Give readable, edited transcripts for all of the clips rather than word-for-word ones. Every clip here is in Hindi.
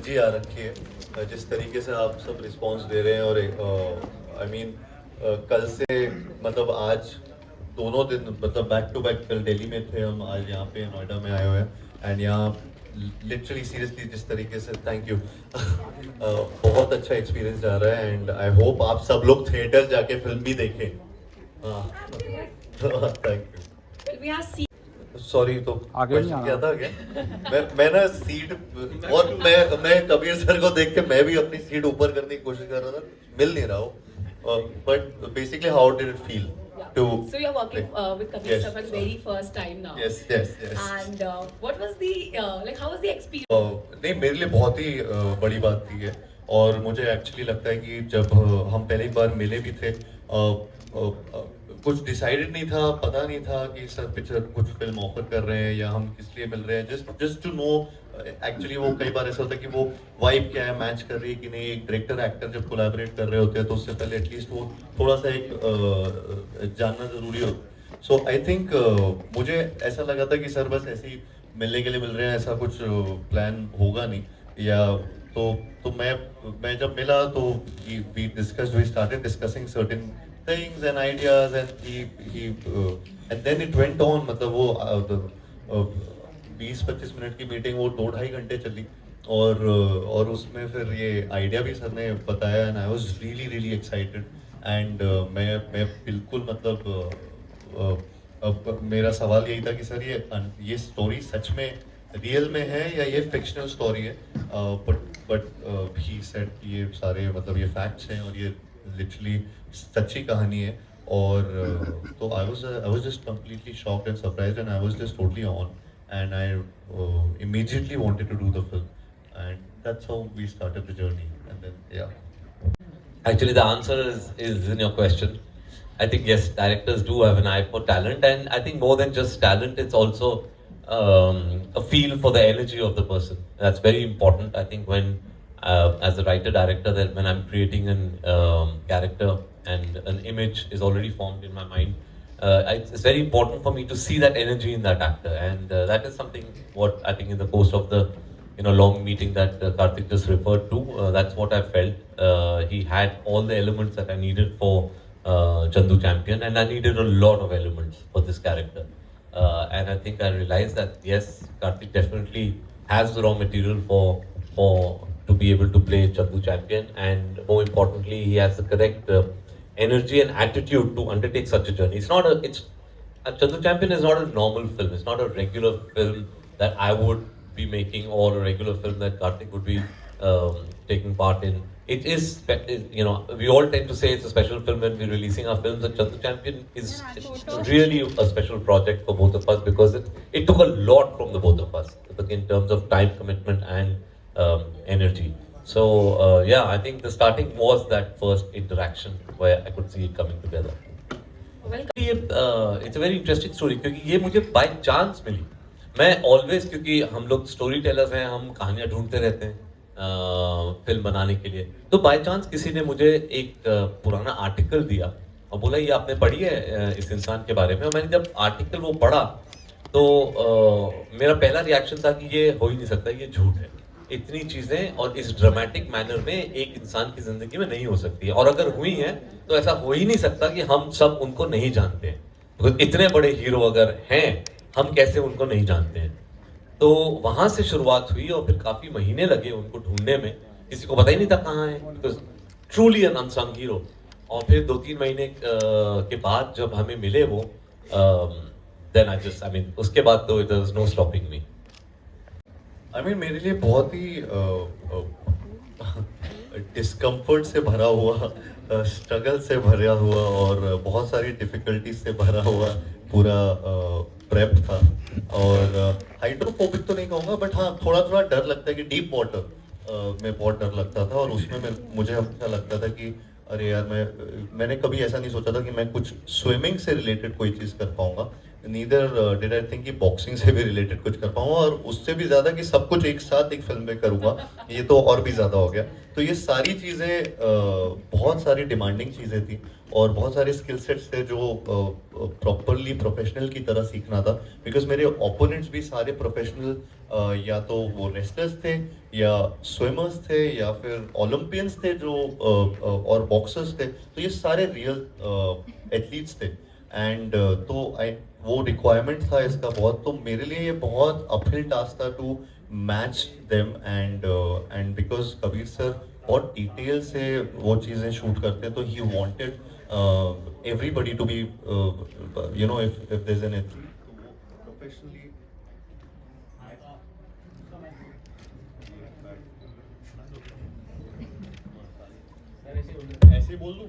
एनर्जी आ रखी है, जिस तरीके से आप सब रिस्पांस दे रहे हैं, और आई मीन कल से मतलब आज दोनों दिन मतलब बैक टू बैक, कल दिल्ली में थे हम, आज यहाँ पे नोएडा में आए हुए हैं, एंड यहाँ लिटरली सीरियसली जिस तरीके से, थैंक यू बहुत अच्छा एक्सपीरियंस जा रहा है, एंड आई होप आप सब लोग थिएटर जाके फिल्म भी देखें। Thank you. सॉरी, तो क्वेश्चन क्या था क्या? मैं ना सीट, और मैं कबीर सर को देख के मैं भी अपनी सीट ऊपर करने की कोशिश कर रहा था, मिल नहीं रहा हो, but basically how did it feel to So you're working with Kabir yes, sir for the very first time now. yes. And what was the like? How was the experience? नहीं, मेरे लिए बहुत ही बड़ी बात थी ये, और मुझे एक्चुअली लगता है कि जब हम पहली बार मिले भी थे, कुछ डिसाइडेड नहीं था, पता नहीं था कि सर पिक्चर कुछ फिल्म ऑफर कर रहे हैं या हम किस लिए मिल रहे हैं, जस्ट टू नो। एक्चुअली वो कई बार ऐसा होता है कि वो वाइब क्या है, मैच कर रही है कि नहीं। एक डायरेक्टर एक्टर जब कोलैबोरेट कर रहे होते हैं तो उससे पहले एटलीस्ट वो थोड़ा सा एक जानना जरूरी होता। सो आई थिंक मुझे ऐसा लगा था कि सर बस ऐसे ही मिलने के लिए मिल रहे हैं, ऐसा कुछ प्लान होगा नहीं, या तो मैं जब मिला तो we started discussing certain things and ideas, and he and then it went on, मतलब वो 20-25 मिनट की मीटिंग वो 2-2.5 घंटे चली, और उसमें फिर ये आइडिया भी सर ने बताया, and I was really excited, and मैं बिल्कुल मतलब मेरा सवाल यही था कि सर ये स्टोरी सच में रियल में है या ये फिक्शनल स्टोरी है, बट ही सेड ये सारे मतलब ये फैक्ट्स हैं और ये लिटरली सच्ची कहानी है, और तो I was just completely shocked and surprised, and I was just totally on, and I immediately wanted to do the film, and that's how we started the journey, and then yeah. Actually, the answer is in your question. I think yes, directors do have an eye for talent, and I think more than just talent, it's also a feel for the energy of the person. That's very important. I think when as a writer director, that when I'm creating an character and an image is already formed in my mind, it's very important for me to see that energy in that actor, and that is something what I think in the course of the long meeting that Karthik just referred to, that's what I felt. He had all the elements that I needed for Chandu Champion, and I needed a lot of elements for this character. And I think I realized that yes, Karthik definitely has the raw material for to be able to play Chandu Champion, and more importantly, he has the correct energy and attitude to undertake such a journey. Chandu Champion is not a normal film. It's not a regular film that I would be making, or a regular film that Karthik would be taking part in. It is, we all tend to say it's a special film when we're releasing our films. And Chandu Champion is really a special project for both of us, because it took a lot from the both of us in terms of time commitment and energy. So yeah, I think the starting was that first interaction where I could see it coming together. It's a very interesting story, क्योंकि ये मुझे by chance मिली. मैं always, क्योंकि हम लोग स्टोरी टेलर्स हैं, हम कहानियाँ ढूंढते रहते हैं फिल्म बनाने के लिए, तो बाय चांस किसी ने मुझे एक पुराना आर्टिकल दिया और बोला ये आपने पढ़ी है इस इंसान के बारे में। और मैंने जब आर्टिकल वो पढ़ा तो मेरा पहला रिएक्शन था कि ये हो ही नहीं सकता, ये झूठ है। इतनी चीजें और इस ड्रामेटिक मैनर में एक इंसान की जिंदगी में नहीं हो सकती है, और अगर हुई है तो ऐसा हो ही नहीं सकता कि हम सब उनको नहीं जानते हैं। तो इतने बड़े हीरो अगर हैं, हम कैसे उनको नहीं जानते हैं। तो वहां से शुरुआत हुई, और फिर काफी महीने लगे उनको ढूंढने में, किसी को पता ही नहीं था कहाँ है, ट्रूली एन अनसंग हीरो। और फिर 2-3 महीने के बाद जब हमें मिले वो, देन उसके बाद तो there was no stopping me. मेरे लिए बहुत ही डिस्कम्फर्ट से भरा हुआ, स्ट्रगल से भरा हुआ, और बहुत सारी डिफिकल्टीज से भरा हुआ पूरा प्रेप था। और हाइड्रोफोबिक तो नहीं कहूँगा, बट हाँ थोड़ा थोड़ा डर लगता है कि डीप वाटर में बहुत डर लगता था, और उसमें मुझे हमेशा लगता था कि अरे यार मैंने कभी ऐसा नहीं सोचा था कि मैं कुछ स्विमिंग से रिलेटेड कोई चीज़ कर पाऊंगा। नीदर डिड आई थिंक कि बॉक्सिंग से भी रिलेटेड कुछ कर पाऊंगा, और उससे भी ज़्यादा कि सब कुछ एक साथ एक फिल्म में करूँगा, ये तो और भी ज़्यादा हो गया। तो ये सारी चीज़ें बहुत सारी डिमांडिंग चीज़ें थी, और बहुत सारे स्किल सेट्स थे जो प्रॉपरली प्रोफेशनल की तरह सीखना था, बिकॉज मेरे ओपोनेंट्स भी सारे प्रोफेशनल या तो वो रेसलर्स थे या स्विमर्स थे या फिर ओलंपियंस थे जो और बॉक्सर्स थे, तो ये सारे रियल एथलीट्स थे। एंड तो वो रिक्वायरमेंट था इसका बहुत, तो मेरे लिए ये बहुत अपहिल टास्क था to match them. And because Kabir sir बहुत डिटेल से वो चीज़ें शूट करते हैं, तो he wanted everybody to be you know if there is an athlete तो वो प्रोफेशनली ऐसे ही बोल दूं?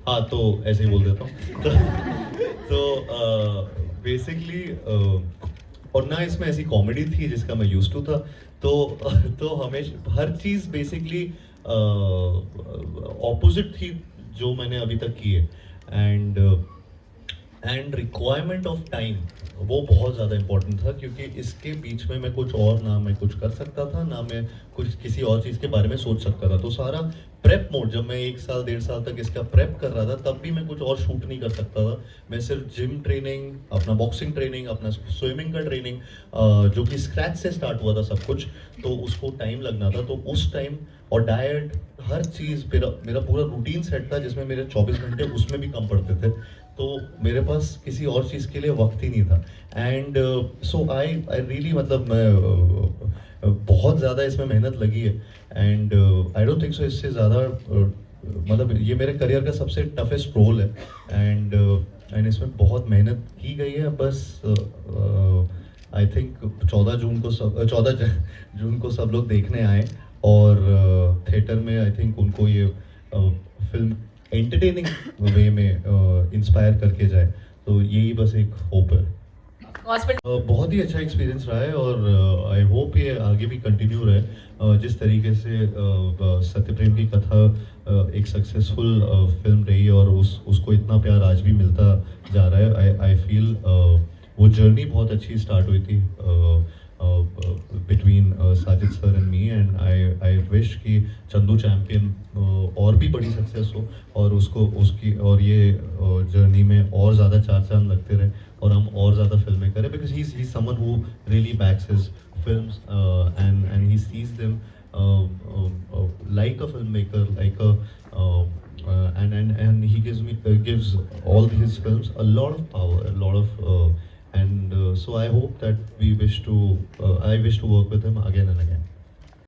हाँ, तो ऐसे ही बोल देता हूँ। तो बेसिकली और ना इसमें ऐसी कॉमेडी थी जिसका मैं यूज्ड टू था, तो हमेशा हर चीज़ बेसिकली ऑपोजिट थी जो मैंने अभी तक की है। एंड रिक्वायरमेंट ऑफ टाइम वो बहुत ज़्यादा इम्पोर्टेंट था, क्योंकि इसके बीच में मैं कुछ और ना मैं कुछ कर सकता था, ना मैं कुछ किसी और चीज़ के बारे में सोच सकता था। तो सारा प्रेप मोड, जब मैं 1 साल 1.5 साल तक इसका प्रेप कर रहा था, तब भी मैं कुछ और शूट नहीं कर सकता था। मैं सिर्फ जिम ट्रेनिंग, अपना बॉक्सिंग ट्रेनिंग, अपना स्विमिंग का ट्रेनिंग, जो कि स्क्रैच से स्टार्ट हुआ था सब कुछ, तो उसको टाइम लगना था। तो उस टाइम और डाइट, हर चीज़ मेरा पूरा रूटीन सेट था, जिसमें मेरे 24 घंटे उसमें भी कम पड़ते थे। तो मेरे पास किसी और चीज़ के लिए वक्त ही नहीं था। एंड सो आई रियली, मतलब मैं बहुत ज़्यादा इसमें मेहनत लगी है। And I don't think so इससे ज़्यादा मतलब ये मेरे करियर का सबसे टफेस्ट रोल है। एंड इसमें बहुत मेहनत की गई है। बस आई थिंक 14 जून को सब लोग देखने आए, और थिएटर में आई थिंक उनको ये फिल्म एंटरटेनिंग वे में इंस्पायर करके जाए, तो यही बस एक होप है। बहुत ही अच्छा एक्सपीरियंस रहा है, और आई होप ये आगे भी कंटिन्यू रहे। जिस तरीके से सत्यप्रेम की कथा एक सक्सेसफुल फिल्म रही, और उसको इतना प्यार आज भी मिलता जा रहा है। आई फील वो जर्नी बहुत अच्छी स्टार्ट हुई थी between Sajid sir and me, and I wish कि चंदू चैम्पियन और भी बड़ी सक्सेस हो, और और ये जर्नी में और ज़्यादा 4 चांद लगते रहे, और हम और ज़्यादा फिल्में करें, because he is someone who really backs his films and he sees them like a filmmaker, like a and he gives all his films a lot of power, a lot of so I hope that I wish to work with him again and again.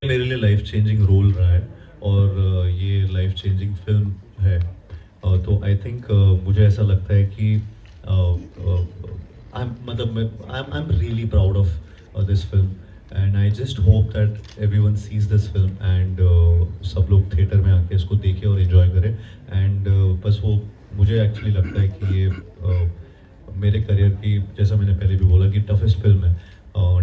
मेरे लिए लाइफ चेंजिंग रोल रहा है, और ये लाइफ चेंजिंग फिल्म है। तो आई थिंक मुझे ऐसा लगता है कि I am really proud of this film, and I just hope that everyone sees this film, and सब लोग थिएटर में आके इसको देखें और एंजॉय करें। एंड बस वो मुझे एक्चुअली लगता है कि ये मेरे करियर की, जैसा मैंने पहले भी बोला, कि टफेस्ट फिल्म है,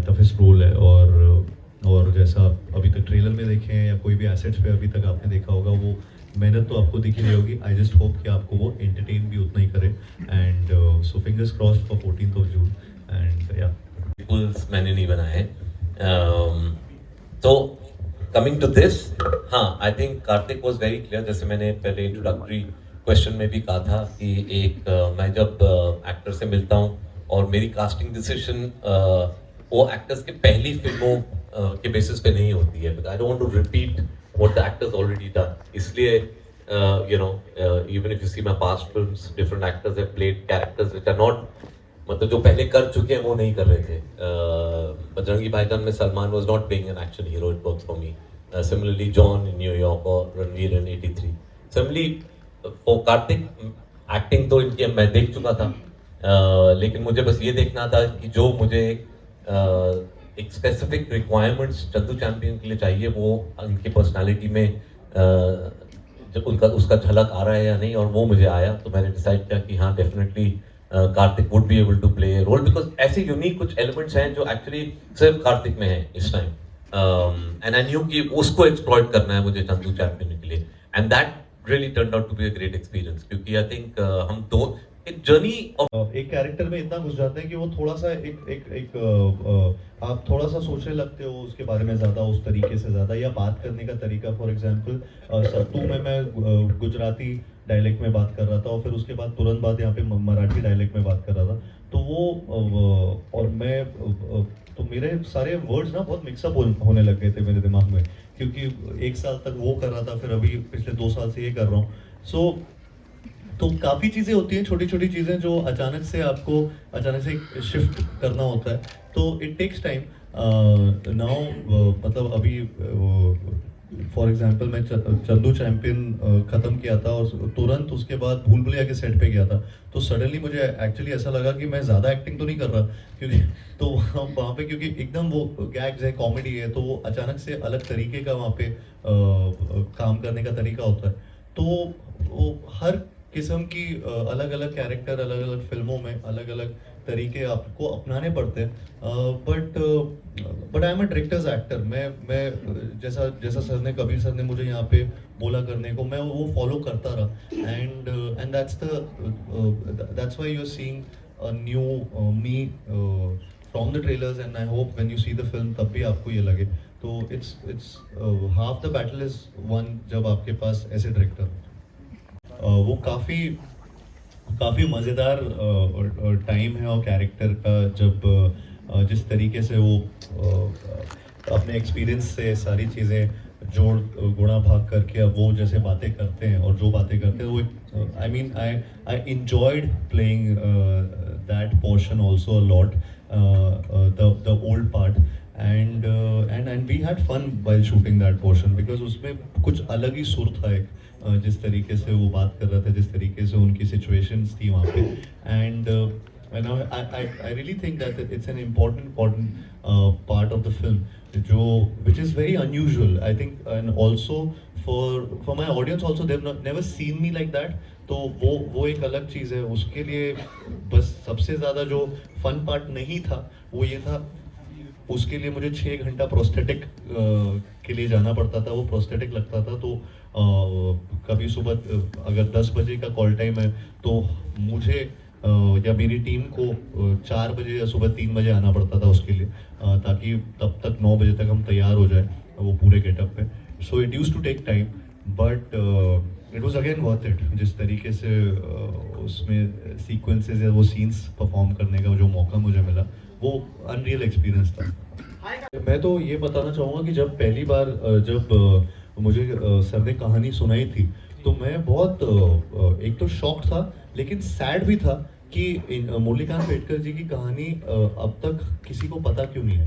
टफेस्ट रोल है, और जैसा अभी तक ट्रेलर में देखे हैं या कोई भी एसेट्स पे अभी तक आपने देखा होगा, वो मेहनत तो आपको दिख ही रही होगी। आई जस्ट होप कि आपको वो एंटरटेन भी उतना ही करे, and so fingers crossed for 14th of June, and या Pools मैंने नहीं बनाए। तो कमिंग टू दिस, हाँ, I think Kartik was very clear, जैसे मैंने पहले इंट्रोडक्टरी क्वेश्चन में भी कहा था कि एक मैं जब एक्टर से मिलता हूँ और मेरी कास्टिंग डिसीजन वो एक्टर्स के पहली फिल्मों के बेसिस पे नहीं होती है, I don't want to repeat what the actors already done. इसलिए you know, even if you see my past films, different actors have played characters which are not, मतलब जो पहले कर चुके हैं वो नहीं कर रहे थे। बजरंगी भाईजान में Salman was not playing an action hero, it works for me. Similarly John in New York और रणवीर इन 83। सिमिलरली फॉर कार्तिक, एक्टिंग तो इनकी मैं देख चुका था, लेकिन मुझे बस ये देखना था कि जो मुझे एक स्पेसिफिक रिक्वायरमेंट्स चंदू चैंपियन के लिए चाहिए, वो उनकी पर्सनालिटी में जब उसका झलक आ रहा है या नहीं, और वो मुझे आया। तो मैंने डिसाइड किया कि हाँ, definitely Kartik would be able to play a role, because ऐसे यूनिक कुछ एलिमेंट्स हैं जो एक्चुअली सिर्फ कार्तिक में है इस टाइम, एंड आई न्यू कि उसको एक्सप्लॉइट करना है मुझे चंदू चैंपियन के लिए, and that really turned out to be a great experience, क्योंकि I think हम दो एक जर्नी एक कैरेक्टर में इतना घुस जाते हैं कि वो थोड़ा सा एक आप थोड़ा सा सोचने लगते हो उसके बारे में ज़्यादा, उस तरीके से ज़्यादा, या बात करने का तरीका। फॉर एग्जांपल सत्तू में मैं गुजराती डायलेक्ट में बात कर रहा था और फिर उसके बाद तुरंत बाद यहाँ पे मराठी डायलेक्ट में बात कर रहा था। तो वो और मैं तो मेरे सारे वर्ड्स ना बहुत मिक्सअप होने लग गए थे मेरे दिमाग में, क्योंकि एक साल तक वो कर रहा था, फिर अभी पिछले 2 साल से ये कर रहा हूँ। सो तो काफ़ी चीज़ें होती हैं, छोटी छोटी चीज़ें जो अचानक से आपको अचानक से शिफ्ट करना होता है, तो इट टेक्स टाइम। नाउ मतलब अभी फॉर एग्जांपल मैं चंदू चैंपियन ख़त्म किया था और तुरंत उसके बाद भूल भुलैया के सेट पे गया था। तो सडनली मुझे एक्चुअली ऐसा लगा कि मैं ज़्यादा एक्टिंग तो नहीं कर रहा, क्योंकि तो वहाँ पे क्योंकि एकदम वो गैग्स है, कॉमेडी है, तो वो अचानक से अलग तरीके का वहाँ पे काम करने का तरीका होता है। तो वो हर किस्म की अलग अलग कैरेक्टर अलग अलग फिल्मों में अलग अलग तरीके आपको अपनाने पड़ते हैं। But I am a directors actor. मैं जैसा जैसा सर ने, कबीर सर ने मुझे यहाँ पे बोला करने को, मैं वो फॉलो करता रहा। And that's why you are seeing a new me from the trailers, and I hope when you see the film तब भी आपको ये लगे। तो it's half the battle is won जब आपके पास ऐसे डायरेक्टर वो काफ़ी मज़ेदार टाइम है और कैरेक्टर का, जब जिस तरीके से वो अपने एक्सपीरियंस से सारी चीज़ें जोड़ गुणा भाग करके अब वो जैसे बातें करते हैं और जो बातें करते हैं वो I enjoyed playing that portion also a lot, the old part, and we had fun while shooting that portion, because उसमें कुछ अलग ही सुर था एक, जिस तरीके से वो बात कर रहा था, जिस तरीके से उनकी सिचुएशंस थी वहाँ पे। And I really think that it's an important part of the film, which is very unusual, I think, and also for my audience also, they've never seen me like that. तो वो एक अलग चीज़ है, उसके लिए बस सबसे ज़्यादा जो फन पार्ट नहीं था वो ये था, उसके लिए मुझे 6 घंटा प्रोस्थेटिक के लिए जाना पड़ता था। वो प्रोस्थेटिक लगता था, तो कभी सुबह अगर 10 बजे का कॉल टाइम है तो मुझे या मेरी टीम को 4 बजे या सुबह 3 बजे आना पड़ता था उसके लिए, ताकि तब तक 9 बजे तक हम तैयार हो जाए वो पूरे गेटअप पे। So it used to take time, but it was again worth it. जिस तरीके से उसमें सीक्वेंसेस या वो सीन्स परफॉर्म करने का जो मौका मुझे मिला, वो अनरियल एक्सपीरियंस था। मैं तो ये बताना चाहूँगा कि जब पहली बार जब मुझे सर ने कहानी सुनाई थी, तो मैं बहुत एक तो शॉक था, लेकिन सैड भी था कि मुरलीकांत पेडकर जी की कहानी अब तक किसी को पता क्यों नहीं है।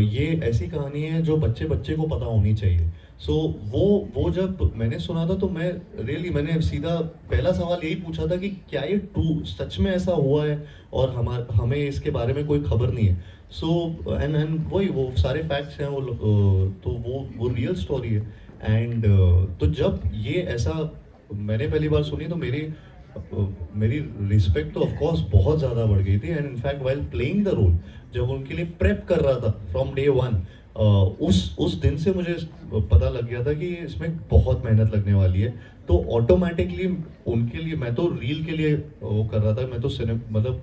ये ऐसी कहानी है जो बच्चे बच्चे को पता होनी चाहिए। सो वो जब मैंने सुना था, तो मैंने सीधा पहला सवाल यही पूछा था कि क्या ये ट्रू सच में ऐसा हुआ है और हमें इसके बारे में कोई खबर नहीं है। सो एंड वही वो सारे फैक्ट्स हैं, तो वो रियल स्टोरी है। एंड तो जब ये ऐसा मैंने पहली बार सुनी, तो मेरी रिस्पेक्ट तो ऑफ कोर्स बहुत ज़्यादा बढ़ गई थी। And in fact while playing the role, जब उनके लिए प्रेप कर रहा था फ्रॉम डे वन, उस दिन से मुझे पता लग गया था कि इसमें बहुत मेहनत लगने वाली है। तो ऑटोमेटिकली उनके लिए, मैं तो रील के लिए वो कर रहा था, मैं तो मतलब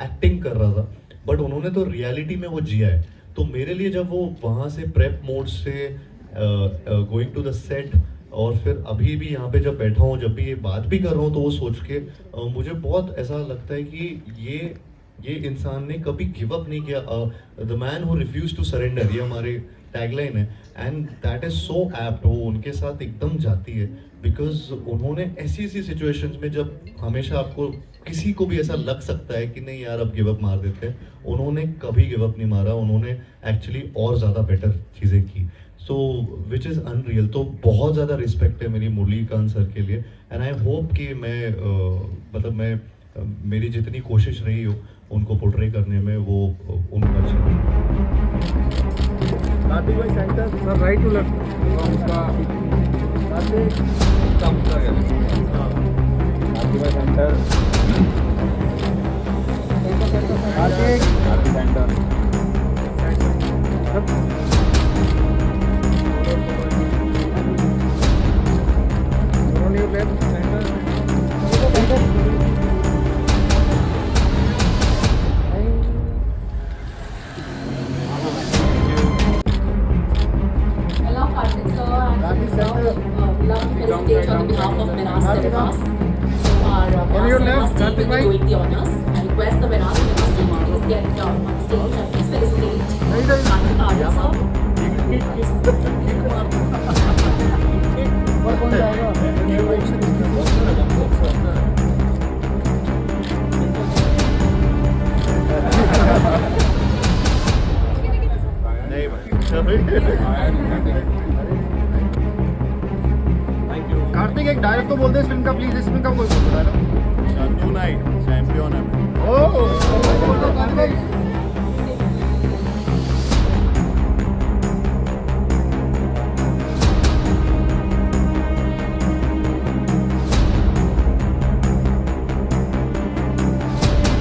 एक्टिंग कर रहा था, बट उन्होंने तो रियलिटी में वो जिया है। तो मेरे लिए जब वो वहाँ से प्रेप मोड से गोइंग टू द सेट, और फिर अभी भी यहाँ पे जब बैठा हूँ, जब भी ये बात भी कर रहा हूँ, तो वो सोच के मुझे बहुत ऐसा लगता है कि ये इंसान ने कभी गिव अप नहीं किया। The man who refuse to surrender, ये हमारे टैगलाइन है, and that is so apt. वो उनके साथ एकदम जाती है, बिकॉज उन्होंने ऐसी सिचुएशंस में, जब हमेशा आपको किसी को भी ऐसा लग सकता है कि नहीं यार अब गिव अप मार देते हैं, उन्होंने कभी गिव अप नहीं मारा, उन्होंने एक्चुअली और ज़्यादा बेटर चीज़ें की। सो विच इज़ अनरियल। तो बहुत ज़्यादा रिस्पेक्ट है मेरी मुरलीकांत सर के लिए, एंड आई होप कि मैं मेरी जितनी कोशिश रही हो उनको पोर्ट्रे करने में, वो उनका अच्छा। कार्तिक भाई centre sir, right to left Karthik भाई centre, Karthik centre left centre. I love Karthik sir, and love to felicitate on behalf of Minas Cinema. get on stage and please felicitate नहीं, नहीं। artists of और कौन जाएगा? नहीं भाई कार्तिक एक डायरेक्ट तो बोल दे इस फिल्म का प्लीज, इस फिल्म का कोई बोल दो डायरेक्ट। टुनाइट चैंपियन है ओह